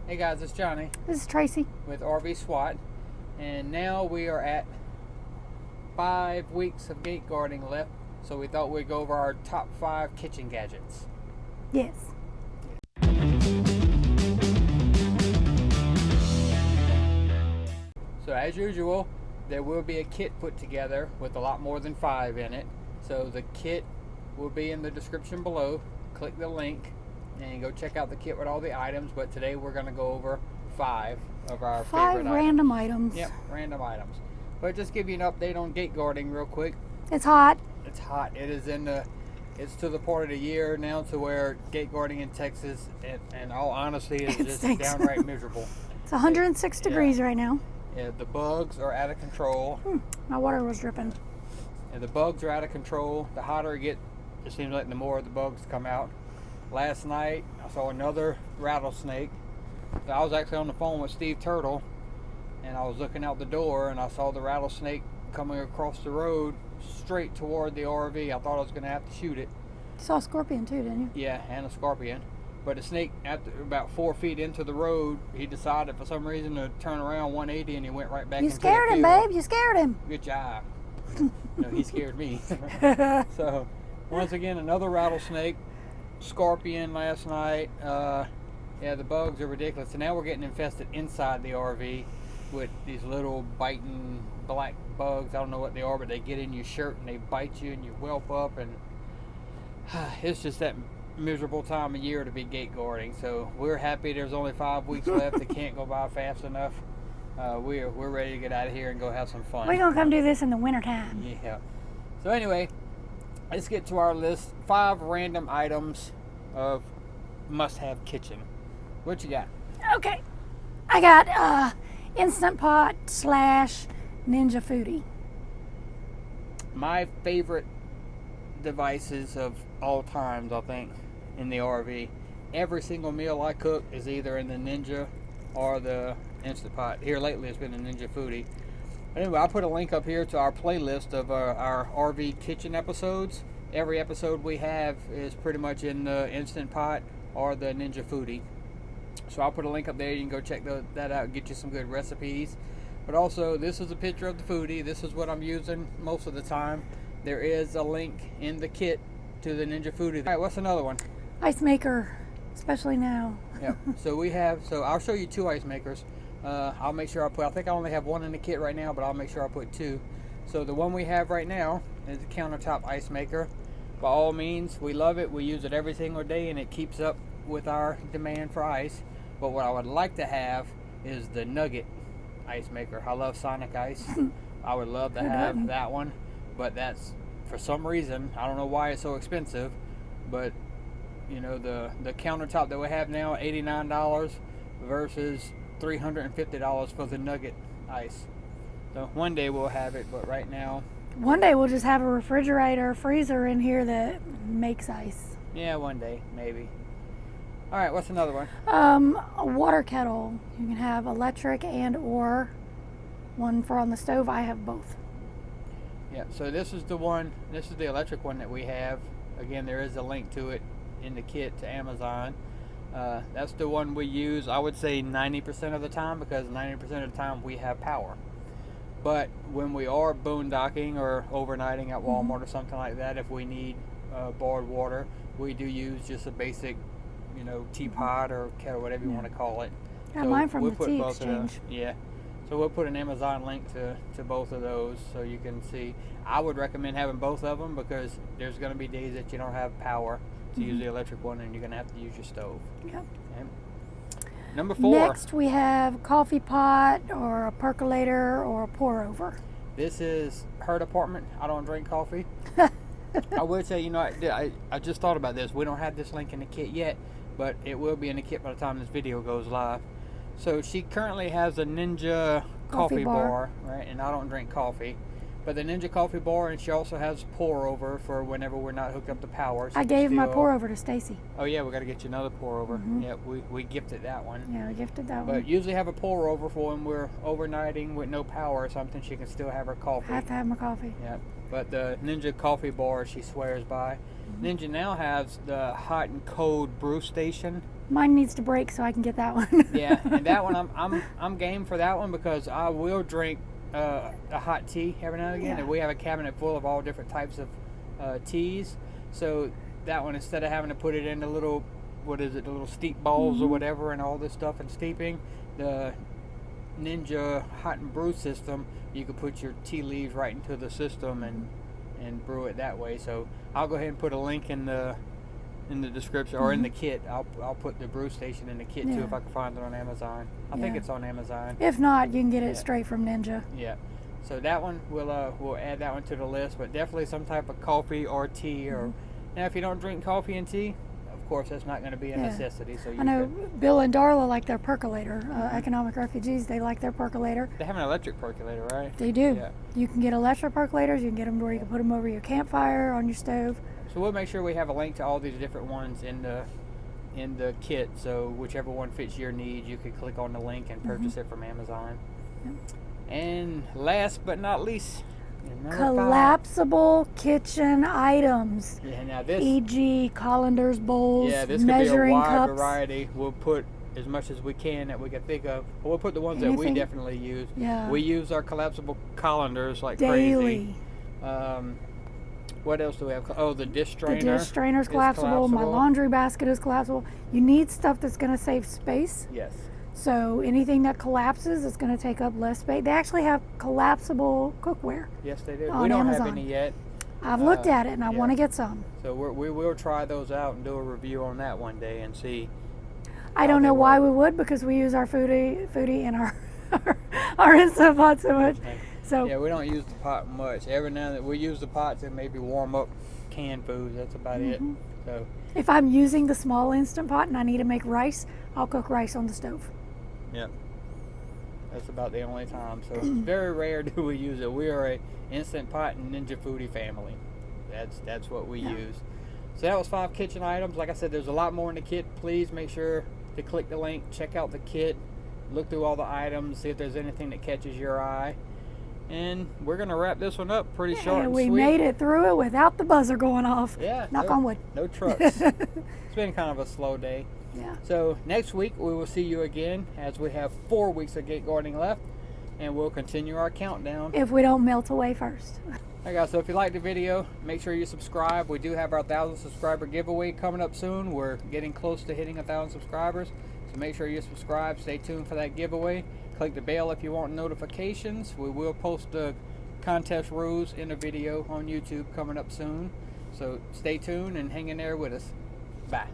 Hey guys, it's Johnny This is Tracy. with RV SWAT, and now we are at 5 weeks of gate guarding left, so we thought we'd go over our top 5 kitchen gadgets. Yes. So as usual, there will be a kit put together with a lot more than 5 in it. So the kit will be in the description below. Click the link and go check out the kit with all the items, but today we're going to go over 5 of our favorite random items. Yep, random items. But just give you an update on gate guarding real quick. It's hot. It's hot. It's to the part of the year now to where gate guarding in Texas, in all honesty, is just stinks. downright miserable. It's 106 degrees right now. Yeah, the bugs are out of control. My water was dripping. And the bugs are out of control. The hotter it gets, it seems like the more the bugs come out. Last night, I saw another rattlesnake. I was actually on the phone with Steve Turtle, and I was looking out the door, and I saw the rattlesnake coming across the road straight toward the RV. I thought I was going to have to shoot it. You saw a scorpion too, didn't you? Yeah, and a scorpion. But the snake, after about 4 feet into the road, he decided for some reason to turn around 180, and he went right back You into scared the him, field. babe. You scared him. Good job. No, he scared me. So, once again, another rattlesnake, scorpion last night. Yeah, the bugs are ridiculous. So now we're getting infested inside the RV with these little biting black bugs. I don't know what they are, but they get in your shirt and they bite you and you whelp up, and it's just that miserable time of year to be gate guarding. So we're happy there's only 5 weeks left. It can't go by fast enough. We're ready to get out of here and go have some fun. We're gonna come do this in the wintertime. Yeah. So anyway, let's get to our list. 5 random items of must-have kitchen. What you got? Okay. I got Instant Pot / Ninja Foodie. My favorite devices of all times, I think, in the RV. Every single meal I cook is either in the Ninja or the Instant Pot. Here lately it's been the Ninja Foodie. Anyway, I'll put a link up here to our playlist of our RV kitchen episodes. Every episode we have is pretty much in the Instant Pot or the Ninja Foodie. So I'll put a link up there. You can go check that out and get you some good recipes. But also, this is a picture of the foodie. This is what I'm using most of the time. There is a link in the kit to the Ninja Foodie. All right, what's another one? Ice maker, especially now. Yeah. So I'll show you 2 ice makers. I'll make sure I think I only have 1 in the kit right now, but I'll make sure I put 2. So the one we have right now is a countertop ice maker. By all means, we love it. We use it every single day, and it keeps up with our demand for ice. But what I would like to have is the Nugget ice maker. I love Sonic Ice. I would love to have that one, but that's, for some reason, I don't know why it's so expensive, but you know, the countertop that we have now, $89 versus $350 for the Nugget ice. So one day we'll have it, but right now, One day we'll just have a refrigerator, freezer in here that makes ice. yeah, one day maybe. All right, what's another one? A water kettle. You can have electric and or one for on the stove. I have both. Yeah, so this is the one, this is the electric one that we have. Again, there is a link to it in the kit to Amazon. That's the one we use, I would say 90% of the time, because 90% of the time we have power. But when we are boondocking or overnighting at Walmart or something like that, if we need boiled water, we do use just a basic, you know, teapot or kettle, whatever you want to call it. Got mine from the tea exchange. Yeah. So we'll put an Amazon link to both of those so you can see. I would recommend having both of them because there's going to be days that you don't have power to use the electric one, and you're going to have to use your stove. Yep. Okay. Number 4. Next we have coffee pot or a percolator or a pour over. This is her department. I don't drink coffee. I would say, you know, I just thought about this. We don't have this link in the kit yet, but it will be in the kit by the time this video goes live. So she currently has a Ninja coffee bar, right? And I don't drink coffee. But the Ninja coffee bar, and she also has pour over for whenever we're not hooked up to power. So I gave my pour over to Stacy. Oh yeah, we got to get you another pour over. Yeah, we gifted that one. Yeah, we gifted that one. But usually have a pour over for when we're overnighting with no power or something. She can still have her coffee. I have to have my coffee. Yeah. But the Ninja coffee bar she swears by. Ninja now has the hot and cold brew station. Mine needs to break so I can get that one. Yeah, and that one I'm game for that one because I will drink a hot tea every now and again, and we have a cabinet full of all different types of teas. So that one, instead of having to put it in the little, what is it, the little steep bowls or whatever, and all this stuff and steeping, the Ninja hot and brew system, you can put your tea leaves right into the system and brew it that way. So I'll go ahead and put a link in the description or in the kit. I'll put the brew station in the kit too if I can find it on Amazon. I think it's on Amazon. If not, you can get it straight from Ninja. Yeah. So that one we'll add that one to the list, but definitely some type of coffee or tea. Or now, if you don't drink coffee and tea, of course that's not going to be a necessity. So I know Bill and Darla like their percolator. Economic refugees, they like their percolator. They have an electric percolator, right? They do. Yeah. You can get electric percolators. You can get them where you can put them over your campfire, on your stove. So we'll make sure we have a link to all these different ones in the kit. So whichever one fits your needs, you could click on the link and purchase it from Amazon. Yep. And last but not least, collapsible kitchen items. Yeah, now this, e.g. colanders, bowls, this measuring could be a wide cups. variety. We'll put as much as we can that we can think of. We'll put the ones that we definitely use. Yeah. We use our collapsible colanders like daily. Crazy. What else do we have? Oh, the dish strainer. The dish strainer is collapsible. My laundry basket is collapsible. You need stuff that's going to save space. Yes. So anything that collapses is going to take up less space. They actually have collapsible cookware. Yes, they do. On we don't Amazon. have any yet. I've looked at it and I want to get some. So we will try those out and do a review on that one day and see. I don't know why we would, because we use our foodie and our Instant Pot so much. So yeah, we don't use the pot much. Every now and then we use the pot to maybe warm up canned foods. That's about it. So if I'm using the small Instant Pot and I need to make rice, I'll cook rice on the stove. Yep. That's about the only time. So very rare do we use it. We are a Instant Pot and Ninja Foodie family. That's what we use. So that was 5 kitchen items. Like I said, there's a lot more in the kit. Please make sure to click the link, check out the kit, look through all the items, see if there's anything that catches your eye. And we're going to wrap this one up pretty short and we sweet. made it through it without the buzzer going off. Yeah. Knock on wood. No trucks. It's been kind of a slow day. Yeah. So next week we will see you again as we have 4 weeks of gate guarding left, and we'll continue our countdown. If we don't melt away first. Alright guys, so if you liked the video, make sure you subscribe. We do have our 1,000 subscriber giveaway coming up soon. We're getting close to hitting 1,000 subscribers. So make sure you subscribe. Stay tuned for that giveaway. Click the bell if you want notifications. We will post the contest rules in a video on YouTube coming up soon. So stay tuned and hang in there with us. Bye.